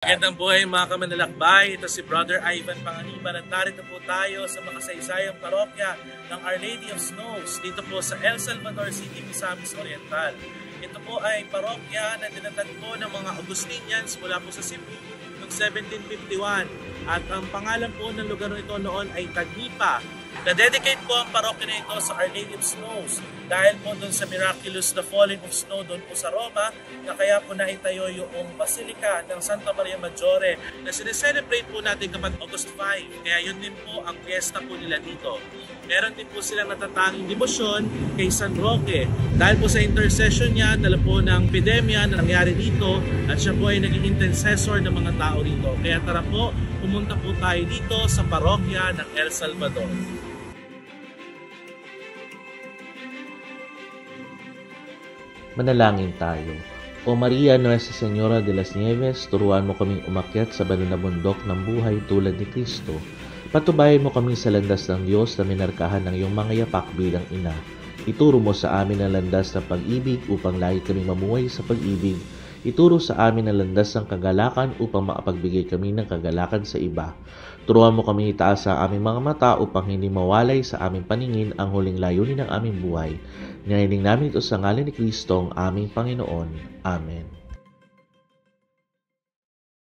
Magandang buhay mga kamanlalakbay. Ito si Brother Ivan Panganiban at narito po tayo sa makasaysayang parokya ng Our Lady of Snows dito po sa El Salvador City, Misamis Oriental. Ito po ay parokya na tinatagpo ng mga Augustinians mula po sa Cebu noong 1751 at ang pangalan po ng lugar ito noon ay Tagnipa. Na-dedicate po ang parokya na ito sa Our Lady of Snows dahil po doon sa miraculous the falling of snow doon po sa Roma na kaya po naitayo yung Basilica ng Santa Maria Maggiore na sineselebrate po natin kapag August 5. Kaya yun din po ang fiesta po nila dito. Meron din po silang natatanging debosyon kay San Roque dahil po sa intercession niya dala po ng epidemya na nangyari dito at siya po ay naging intercessor ng mga tao rito. Kaya tara po, pumunta po tayo dito sa parokya ng El Salvador. Manalangin tayo. O Maria, Nuestra Señora de las Nieves, turuan mo kaming umakyat sa banal na bundok ng buhay tulad ni Kristo. Patubayan mo kami sa landas ng Diyos na minarkahan ng iyong mga yapak bilang ina. Ituro mo sa amin ang landas ng pag-ibig upang lagi kaming mamuhay sa pag-ibig. Ituro sa amin ang landas ng kagalakan upang makapagbigay kami ng kagalakan sa iba. Turuan mo kami itaas sa aming mga mata upang hindi mawalay sa aming paningin ang huling layunin ng aming buhay. Ninihiling namin ito sa ngalan ni Kristo ang aming Panginoon. Amen.